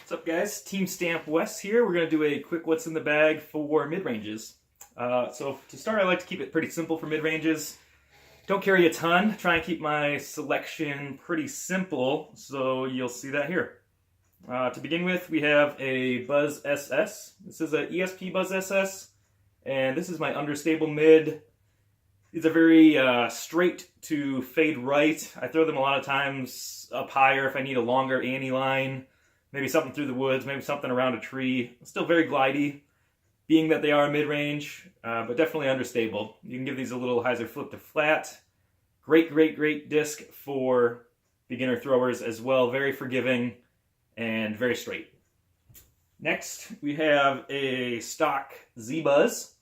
What's up, guys? Team Stamp West here. We're going to do a quick what's in the bag for mid-ranges. So to start, I like to keep it pretty simple for mid-ranges. Don't carry a ton. Try and keep my selection pretty simple, so you'll see that here. To begin with, we have a Buzz SS. This is an ESP Buzz SS, and this is my understable mid. These are very straight to fade right. I throw them a lot of times up higher if I need a longer ante line. Maybe something through the woods, maybe something around a tree. Still very glidey, being that they are mid-range, but definitely understable. You can give these a little hyzer flip to flat. Great disc for beginner throwers as well. Very forgiving and very straight. Next, we have a stock Z-Buzz.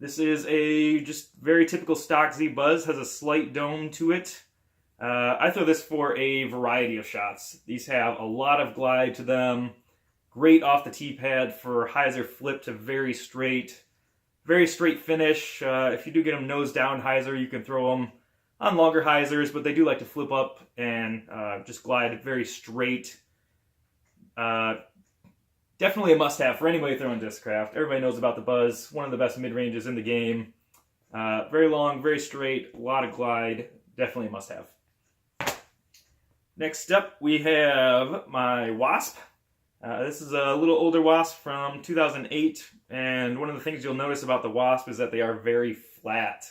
This is a just very typical stock Z-Buzz, has a slight dome to it. I throw this for a variety of shots. These have a lot of glide to them. Great off the tee pad for hyzer flip to very straight finish. If you do get them nose down hyzer, you can throw them on longer hyzers, but they do like to flip up and just glide very straight. Definitely a must-have for anybody throwing Discraft. Everybody knows about the Buzz, one of the best mid-ranges in the game. Very long, very straight, a lot of glide. Definitely a must-have. Next up, we have my Wasp. This is a little older Wasp from 2008, and one of the things you'll notice about the Wasp is that they are very flat.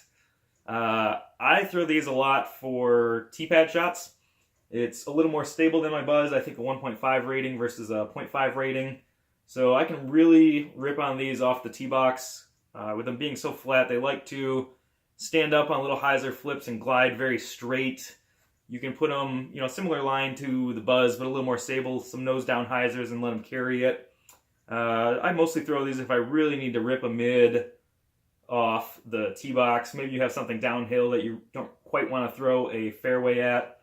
I throw these a lot for tee-pad shots. It's a little more stable than my Buzz, I think a 1.5 rating versus a 0.5 rating. So I can really rip on these off the tee box. With them being so flat, they like to stand up on little hyzer flips and glide very straight. You can put them, similar line to the Buzz, but a little more stable, some nose down hyzers and let them carry it. I mostly throw these if I really need to rip a mid off the tee box. Maybe you have something downhill that you don't quite want to throw a fairway at.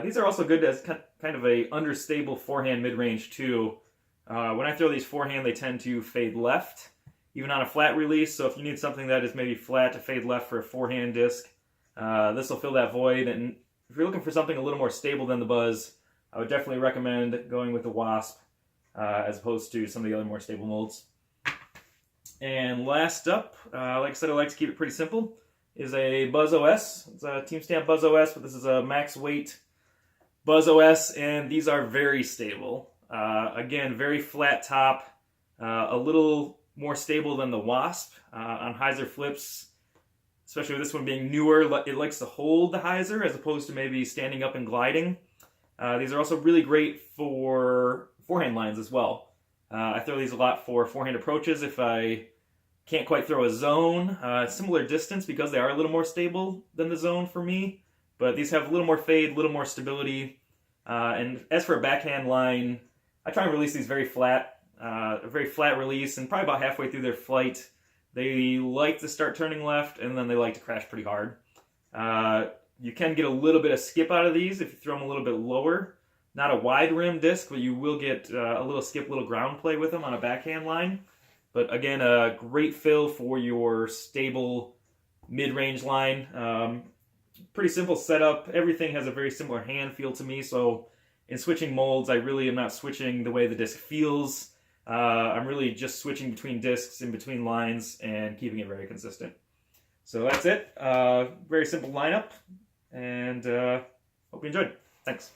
These are also good as kind of a understable forehand mid-range too. When I throw these forehand, they tend to fade left, even on a flat release. So if you need something that is maybe flat to fade left for a forehand disc, this will fill that void. And if you're looking for something a little more stable than the Buzz, I would definitely recommend going with the Wasp as opposed to some of the other more stable molds. And last up, like I said, I like to keep it pretty simple, is a Buzz OS. It's a Team Stamp Buzz OS, but this is a max weight Buzz OS, and these are very stable. Again, very flat top, a little more stable than the Wasp on hyzer flips. Especially with this one being newer, it likes to hold the hyzer as opposed to maybe standing up and gliding. These are also really great for forehand lines as well. I throw these a lot for forehand approaches if I can't quite throw a zone. Similar distance because they are a little more stable than the zone for me. But these have a little more fade, a little more stability. And as for a backhand line, I try and release these very flat, a very flat release, and probably about halfway through their flight, they like to start turning left, and then they like to crash pretty hard. You can get a little bit of skip out of these if you throw them a little bit lower. Not a wide rim disc, but you will get a little skip, little ground play with them on a backhand line. But again, a great fill for your stable mid-range line. Pretty simple setup. Everything has a very similar hand feel to me, so in switching molds, I really am not switching the way the disc feels. I'm really just switching between discs in between lines and keeping it very consistent. So that's it. Very simple lineup, and hope you enjoyed. Thanks.